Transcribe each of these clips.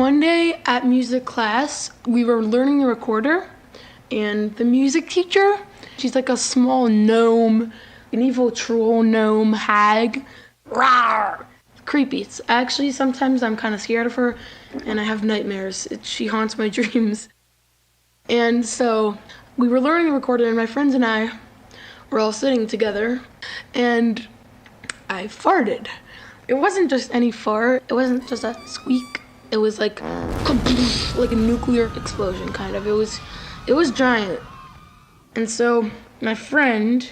One day at music class, we were learning the recorder, and the music teacher, she's like a small gnome, an evil troll gnome hag. Rawr! Creepy. Actually, sometimes I'm kind of scared of her, and I have nightmares. She haunts my dreams. And so we were learning the recorder, and my friends and I were all sitting together, and I farted. It wasn't just any fart. It wasn't just a squeak. It was like a nuclear explosion, kind of. It was giant. And so my friend,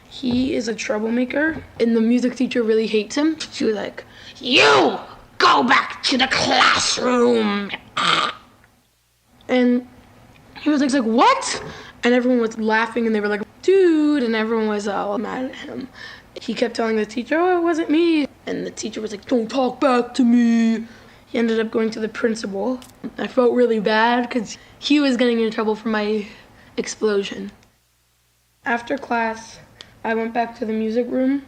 he is a troublemaker, and the music teacher really hates him. She was like, "You go back to the classroom." And he was like, "What?" And everyone was laughing, and they were like, "Dude," and everyone was all mad at him. He kept telling the teacher, "Oh, it wasn't me." And the teacher was like, "Don't talk back to me." He ended up going to the principal. I felt really bad because he was getting in trouble for my explosion. After class, I went back to the music room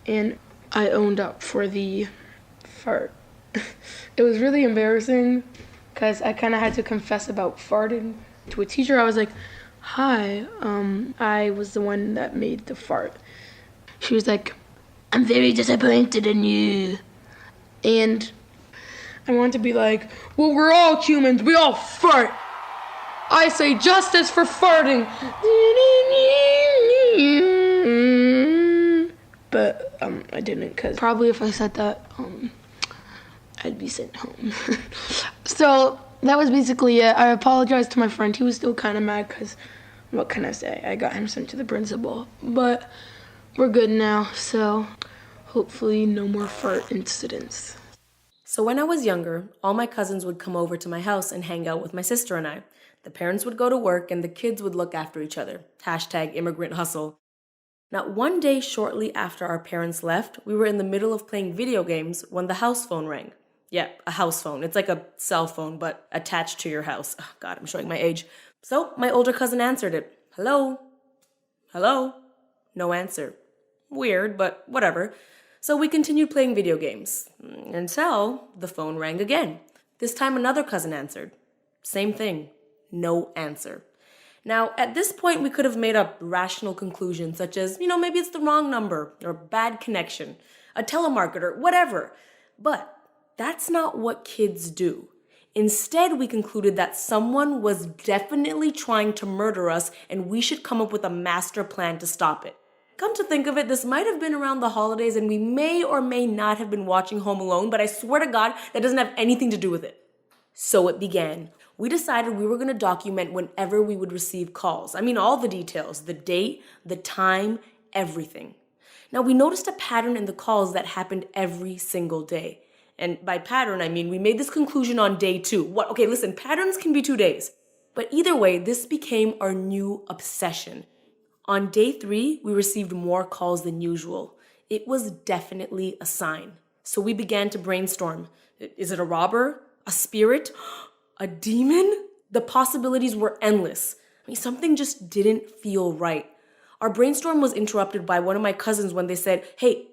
and I owned up for the fart. It was really embarrassing because I kind of had to confess about farting to a teacher. I was like, "Hi, I was the one that made the fart." She was like, "I'm very disappointed in you." And I want to be like, "Well, we're all humans, we all fart. I say justice for farting." But I didn't, because probably if I said that, I'd be sent home. So that was basically it. I apologized to my friend. He was still kind of mad because, what can I say? I got him sent to the principal. But we're good now, so hopefully no more fart incidents. So when I was younger, all my cousins would come over to my house and hang out with my sister and I. The parents would go to work and the kids would look after each other. #immigrant hustle. Now, one day shortly after our parents left, we were in the middle of playing video games when the house phone rang. Yeah, a house phone. It's like a cell phone, but attached to your house. Oh, God, I'm showing my age. So my older cousin answered it. "Hello? Hello?" No answer. Weird, but whatever. So we continued playing video games until the phone rang again. This time another cousin answered. Same thing. No answer. Now, at this point, we could have made up rational conclusions such as, maybe it's the wrong number or bad connection, a telemarketer, whatever. But that's not what kids do. Instead, we concluded that someone was definitely trying to murder us and we should come up with a master plan to stop it. Come to think of it, this might have been around the holidays and we may or may not have been watching Home Alone, but I swear to God, that doesn't have anything to do with it. So it began. We decided we were going to document whenever we would receive calls. I mean, all the details, the date, the time, everything. Now, we noticed a pattern in the calls that happened every single day. And by pattern, I mean, we made this conclusion on day 2. Okay, listen, patterns can be 2 days. But either way, this became our new obsession. On day 3, we received more calls than usual. It was definitely a sign. So we began to brainstorm. Is it a robber? A spirit? A demon? The possibilities were endless. Something just didn't feel right. Our brainstorm was interrupted by one of my cousins when they said, "Hey,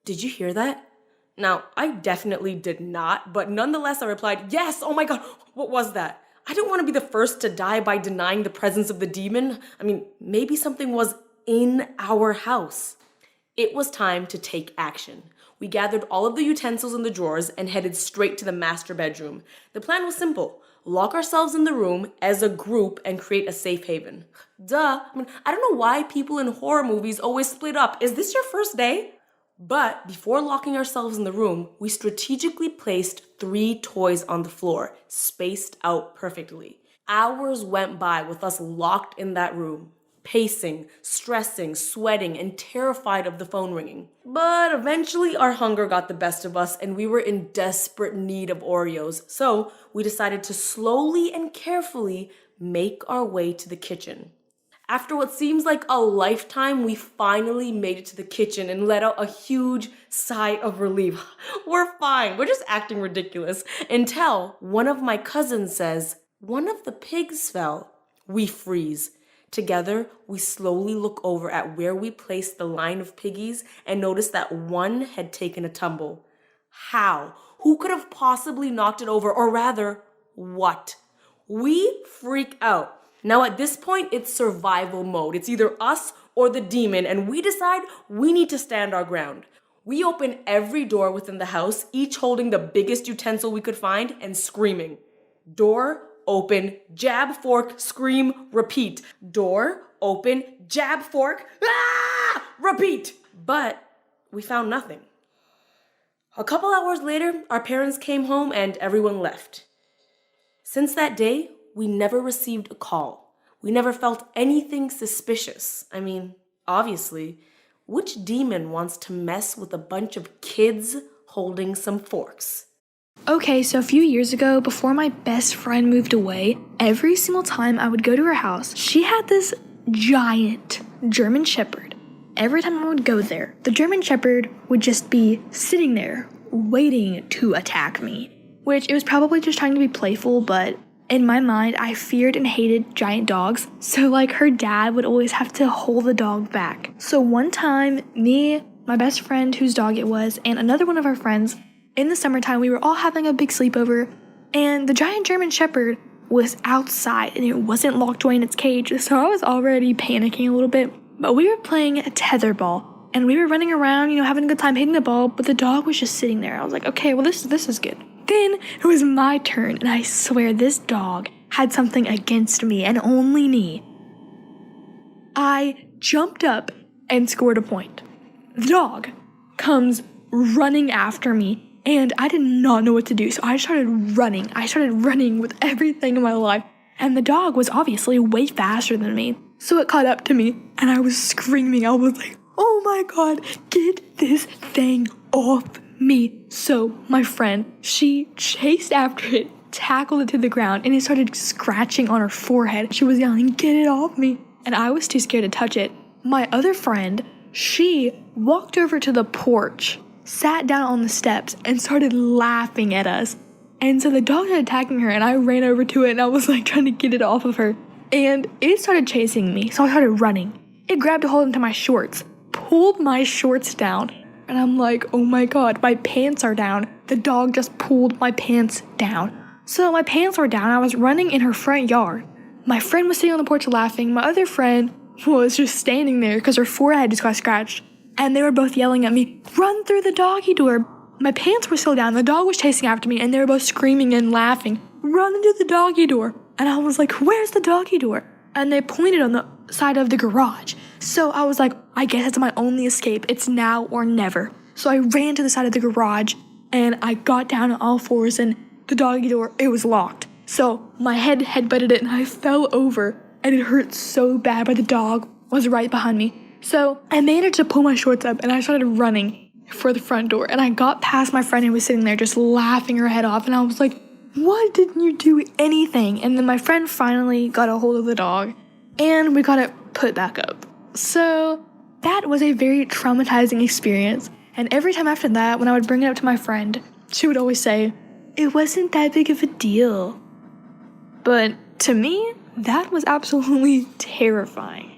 did you hear that?" Now, I definitely did not, but nonetheless I replied, "Yes, oh my God, what was that?" I didn't want to be the first to die by denying the presence of the demon. Maybe something was in our house. It was time to take action. We gathered all of the utensils in the drawers and headed straight to the master bedroom. The plan was simple. Lock ourselves in the room as a group and create a safe haven. Duh. I don't know why people in horror movies always split up. Is this your first day? But before locking ourselves in the room, we strategically placed 3 toys on the floor, spaced out perfectly. Hours went by with us locked in that room, pacing, stressing, sweating, and terrified of the phone ringing. But eventually our hunger got the best of us and we were in desperate need of Oreos. So we decided to slowly and carefully make our way to the kitchen. After what seems like a lifetime, we finally made it to the kitchen and let out a huge sigh of relief. We're fine. We're just acting ridiculous. Until one of my cousins says, "One of the pigs fell." We freeze. Together, we slowly look over at where we placed the line of piggies and notice that one had taken a tumble. How? Who could have possibly knocked it over? Or rather, what? We freak out. Now at this point, it's survival mode. It's either us or the demon, and we decide we need to stand our ground. We open every door within the house, each holding the biggest utensil we could find and screaming. Door, open, jab, fork, scream, repeat. Door, open, jab, fork, repeat. But we found nothing. A couple hours later, our parents came home and everyone left. Since that day, we never received a call. We never felt anything suspicious. I mean, obviously, which demon wants to mess with a bunch of kids holding some forks? Okay, so a few years ago, before my best friend moved away, every single time I would go to her house, she had this giant German Shepherd. Every time I would go there, the German Shepherd would just be sitting there, waiting to attack me. Which it was probably just trying to be playful, but in my mind, I feared and hated giant dogs. So like her dad would always have to hold the dog back. So one time, me, my best friend whose dog it was, and another one of our friends, in the summertime, we were all having a big sleepover, and the giant German Shepherd was outside and it wasn't locked away in its cage. So I was already panicking a little bit, but we were playing a tetherball and we were running around, having a good time hitting the ball, but the dog was just sitting there. I was like, okay, well, this is good. Then it was my turn, and I swear this dog had something against me and only me. I jumped up and scored a point. The dog comes running after me, and I did not know what to do, so I started running. I started running with everything in my life, and the dog was obviously way faster than me, so it caught up to me, and I was screaming. I was like, oh my god, get this thing off me. So my friend, she chased after it, tackled it to the ground, and it started scratching on her forehead. She was yelling, get it off me. And I was too scared to touch it. My other friend, she walked over to the porch, sat down on the steps, and started laughing at us. And so the dog started attacking her, and I ran over to it, and I was like trying to get it off of her. And it started chasing me, so I started running. It grabbed a hold into my shorts, pulled my shorts down, and I'm like, oh my god, my pants are down. The dog just pulled my pants down. So my pants were down. I was running in her front yard. My friend was sitting on the porch laughing. My other friend was just standing there because her forehead just got scratched. And they were both yelling at me, run through the doggy door. My pants were still down. The dog was chasing after me, and they were both screaming and laughing, run into the doggy door. And I was like, where's the doggy door? And they pointed on the side of the garage. So I was like, I guess it's my only escape. It's now or never. So I ran to the side of the garage, and I got down on all fours, and the doggy door, it was locked. So my head headbutted it, and I fell over, and it hurt so bad, but the dog was right behind me. So I managed to pull my shorts up, and I started running for the front door, and I got past my friend who was sitting there just laughing her head off, and I was like, why didn't you do anything? And then my friend finally got a hold of the dog, and we got it put back up. So that was a very traumatizing experience. And every time after that, when I would bring it up to my friend, she would always say, it wasn't that big of a deal. But to me, that was absolutely terrifying.